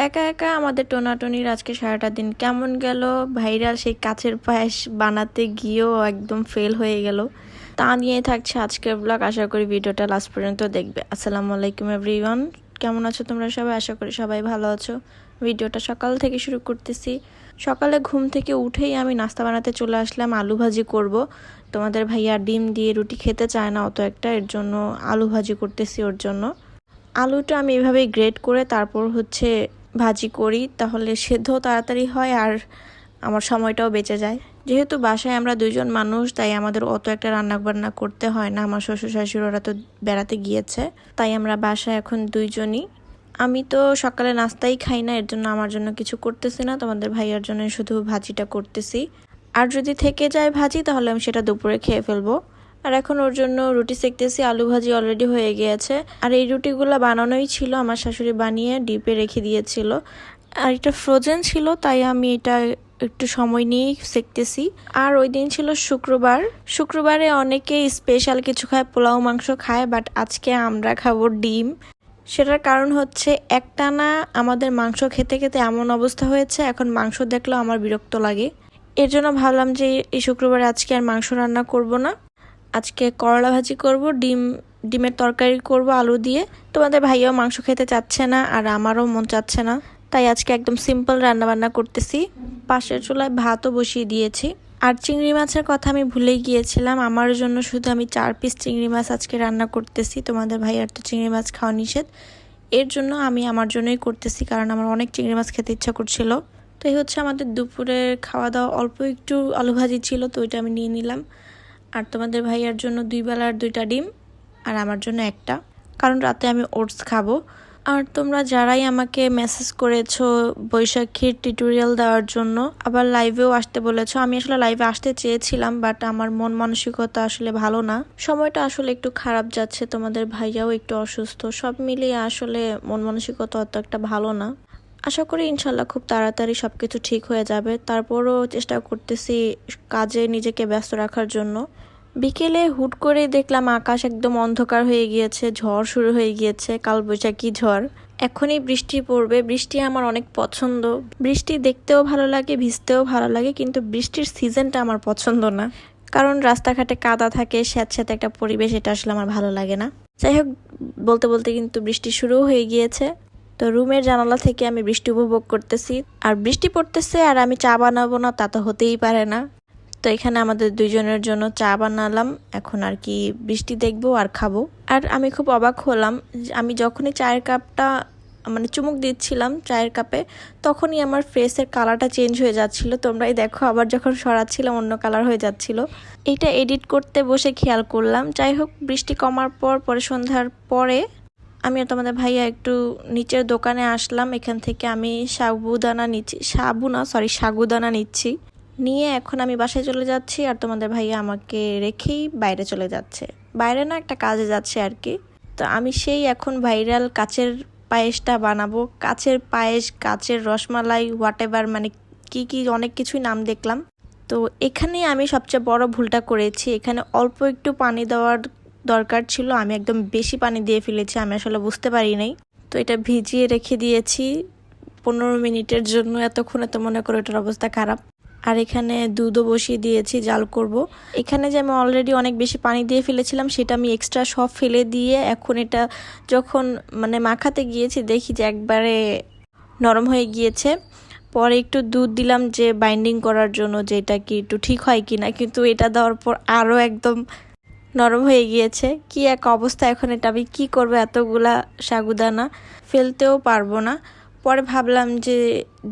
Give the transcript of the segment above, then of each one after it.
একা একা আমাদের টোনাটনির আজকে সারাটা দিন কেমন গেল। ভাইরাল সেই কাচের পায়েস বানাতে গিয়েও একদম ফেল হয়ে গেল। তা নিয়ে থাকছে আজকের ব্লগ। আশা করি ভিডিওটা লাস্ট পর্যন্ত দেখবে। আসসালামু আলাইকুম এভরিওয়ান, কেমন আছো তোমরা সবাই? আশা করি সবাই ভালো আছো। ভিডিওটা সকাল থেকে শুরু করতেছি। সকালে ঘুম থেকে উঠেই আমি নাস্তা বানাতে চলে আসলাম। আলু ভাজি করব। তোমাদের ভাইয়া ডিম দিয়ে রুটি খেতে চায় না অত একটা, এর জন্য আলু ভাজি করতেছি ওর জন্য। আলুটা আমি এভাবেই গ্রেট করে তারপর ভাজি করি, তাহলে সেদ্ধ তাড়াতাড়ি হয় আর আমার সময়টাও বেঁচে যায়। যেহেতু বাসায় আমরা দুইজন মানুষ, তাই আমাদের অত একটা রান্না বান্না করতে হয় না। আমার শ্বশুর শাশুড়ি ওরা তো বেড়াতে গিয়েছে, তাই আমরা বাসায় এখন দুইজনই। আমি তো সকালে নাস্তাই খাই না, এর জন্য আমার জন্য কিছু করতেছি না, তোমাদের ভাইয়ার জন্য শুধু ভাজিটা করতেছি। আর যদি থেকে যায় ভাজি তাহলে আমি সেটা দুপুরে খেয়ে ফেলবো। আর এখন ওর জন্য রুটি সেকতেছি। আলু ভাজি অলরেডি হয়ে গিয়েছে। আর এই রুটিগুলো বানানোই ছিল, আমার শাশুড়ি বানিয়ে ডিপে রেখে দিয়েছিল। আর এটা ফ্রোজেন ছিল, তাই আমি এটা একটু সময় নিয়েই সেকতেছি। আর ওই দিন ছিল শুক্রবার। শুক্রবারে অনেকেই স্পেশাল কিছু খায়, পোলাও মাংস খায়, বাট আজকে আমরা খাবো ডিম। সেটার কারণ হচ্ছে একটানা আমাদের মাংস খেতে খেতে এমন অবস্থা হয়েছে, এখন মাংস দেখলেও আমার বিরক্ত লাগে। এর জন্য ভাবলাম যে এই শুক্রবারে আজকে আর মাংস রান্না করব না, আজকে করলা ভাজি করব, ডিমের তরকারি করব আলু দিয়ে। তোমাদের ভাইয়াও মাংস খেতে চাচ্ছে না আর আমারও মন চাচ্ছে না, তাই আজকে একদম সিম্পল রান্না বান্না করতেছি। পাশের চুলায় ভাতও বসিয়ে দিয়েছি। আর চিংড়ি মাছের কথা আমি ভুলেই গিয়েছিলাম, আমার জন্য শুধু আমি 4 পিস চিংড়ি মাছ আজকে রান্না করতেছি। তোমাদের ভাইয়ার তো চিংড়ি মাছ খাওয়া নিষেধ, এর জন্য আমি আমার জন্যই করতেছি, কারণ আমার অনেক চিংড়ি মাছ খেতে ইচ্ছা করছিল। তো এই হচ্ছে আমাদের দুপুরের খাওয়া দাওয়া। অল্প একটু আলু ভাজি ছিল, তো ওইটা আমি নিয়ে নিলাম। আর তোমাদের ভাইয়ার জন্য 2 বেলার 2টা ডিম, আর আমার জন্য একটা, কারণ রাতে আমি ওটস খাবো। আর তোমরা যারাই আমাকে মেসেজ করেছো বৈশাখীর টিউটোরিয়াল দেওয়ার জন্য, আবার লাইভেও আসতে বলেছো, আমি আসলে লাইভে আসতে চেয়েছিলাম, বাট আমার মন মানসিকতা আসলে ভালো না। সময়টা আসলে একটু খারাপ যাচ্ছে, তোমাদের ভাইয়াও একটু অসুস্থ, সব মিলিয়ে আসলে মন মানসিকতা অত একটা ভালো না। আশা করি ইনশাল্লাহ খুব তাড়াতাড়ি সবকিছু ঠিক হয়ে যাবে। তারপরও চেষ্টা করতেছি কাজে নিজেকে ব্যস্ত রাখার জন্য। বিকেলে হুট করে দেখলাম আকাশ একদম অন্ধকার হয়ে গিয়েছে, ঝড় শুরু হয়ে গিয়েছে, কালবৈশাখী ঝড়। এখনই বৃষ্টি পড়বে। বৃষ্টি আমার অনেক পছন্দ, বৃষ্টি দেখতেও ভালো লাগে, ভিজতেও ভালো লাগে, কিন্তু বৃষ্টির সিজনটা আমার পছন্দ না, কারণ রাস্তাঘাটে কাদা থাকে, স্যাঁতস্যাঁতে একটা পরিবেশ, এটা আসলে আমার ভালো লাগে না। যাই হোক, বলতে বলতে কিন্তু বৃষ্টি শুরু হয়ে গিয়েছে। তো রুমের জানালা থেকে আমি বৃষ্টি উপভোগ করতেছি। আর বৃষ্টি পড়তেছে আর আমি চা বানাবো না, তা তো হতেই পারে না। তো এখানে আমাদের দুইজনের জন্য চা বানালাম। এখন আর কি বৃষ্টি দেখবো আর খাবো। আর আমি খুব অবাক হলাম, আমি যখনই চায়ের কাপটা চুমুক দিচ্ছিলাম চায়ের কাপে, তখনই আমার ফেসের কালারটা চেঞ্জ হয়ে যাচ্ছিল। তোমরাই দেখো, আবার যখন সরাচ্ছিলাম অন্য কালার হয়ে যাচ্ছিল। এইটা এডিট করতে বসে খেয়াল করলাম। যাই হোক, বৃষ্টি কমার পরে সন্ধ্যার পরে আমি আর তোমাদের ভাইয়া একটু নিচের দোকানে আসলাম। এখান থেকে আমি সাগুদানা নিচ্ছি। নিয়ে এখন আমি বাসায় চলে যাচ্ছি, আর তোমাদের ভাইয়া আমাকে রেখেই বাইরে চলে যাচ্ছে। বাইরে না, একটা কাজে যাচ্ছে আর কি। তো আমি সেই এখন ভাইরাল কাচের পায়েসটা বানাবো। কাচের পায়েস, কাচের রসমালাই, হোয়াটএভার, কি কি অনেক কিছুই নাম দেখলাম। তো এখানে আমি সবচেয়ে বড় ভুলটা করেছি। এখানে অল্প একটু পানি দেওয়ার দরকার ছিল, আমি একদম বেশি পানি দিয়ে ফেলেছি, আমি আসলে বুঝতে পারি নাই। তো এটা ভিজিয়ে রেখে দিয়েছি 15 মিনিটের জন্য। এতক্ষণে তো মনে করো এটার অবস্থা খারাপ। আর এখানে দুধও বসিয়ে দিয়েছি, জাল করব। এখানে যে আমি অলরেডি অনেক বেশি পানি দিয়ে ফেলেছিলাম, সেটা আমি এক্সট্রা সব ফেলে দিয়ে এখন এটা যখন মাখাতে গিয়েছি, দেখি যে একবারে নরম হয়ে গিয়েছে। পরে একটু দুধ দিলাম যে বাইন্ডিং করার জন্য, যে এটা কি একটু ঠিক হয় কিনা, কিন্তু এটা দেওয়ার পর আরও একদম নরম হয়ে গিয়েছে। কি এক অবস্থা! এখন এটা আমি কি করবো? এতগুলা সাগুদানা ফেলতেও পারবো না। পরে ভাবলাম যে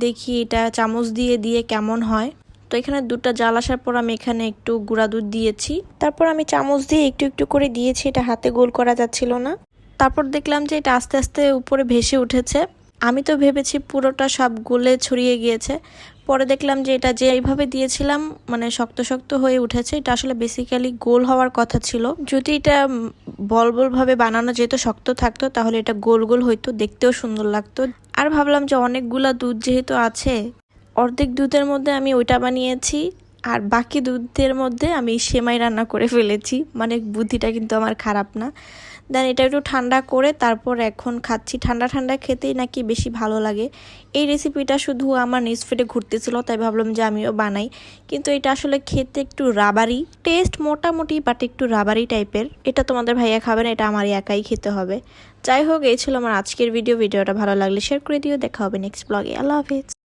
দেখি এটা চামচ দিয়ে কেমন হয়। তো এখানে দুধটা জাল আসার পর আমি এখানে একটু গুঁড়া দুধ দিয়েছি। তারপর আমি চামচ দিয়ে একটু একটু করে দিয়েছি, এটা হাতে গোল করা যাচ্ছিল না। তারপর দেখলাম যে এটা আস্তে আস্তে উপরে ভেসে উঠেছে। আমি তো ভেবেছি পুরোটা সব গলে ছড়িয়ে গিয়েছে। পরে দেখলাম যে এটা যে এইভাবে দিয়েছিলাম শক্ত শক্ত হয়ে উঠেছে। এটা আসলে বেসিক্যালি গোল হওয়ার কথা ছিল। যদি এটা বল ভাবে বানানো যেত, শক্ত থাকতো, তাহলে এটা গোল গোল হইতো, দেখতেও সুন্দর লাগতো। আর ভাবলাম যে অনেকগুলা দুধ যেহেতু আছে, অর্ধেক দুধের মধ্যে আমি ওইটা বানিয়েছি, আর বাকি দুধের মধ্যে আমি সেমাই রান্না করে ফেলেছি। বুদ্ধিটা কিন্তু আমার খারাপ না। দেন এটা একটু ঠান্ডা করে তারপর এখন খাচ্ছি। ঠান্ডা ঠান্ডা খেতেই নাকি বেশি ভালো লাগে। এই রেসিপিটা শুধু আমার নিউজ ফিডে ঘুরতেছিল, তাই ভাবলাম যে আমিও বানাই। কিন্তু এটা আসলে খেতে একটু রাবারি টেস্ট, মোটামুটি বাট একটু রাবারি টাইপের। এটা তোমাদের ভাইয়া খাবে না, এটা আমারই একাই খেতে হবে। যাই হোক, এই ছিল আমার আজকের ভিডিওটা ভালো লাগলে শেয়ার করে দিও। দেখা হবে নেক্সট ব্লগে। আল্লাহ হাফিজ।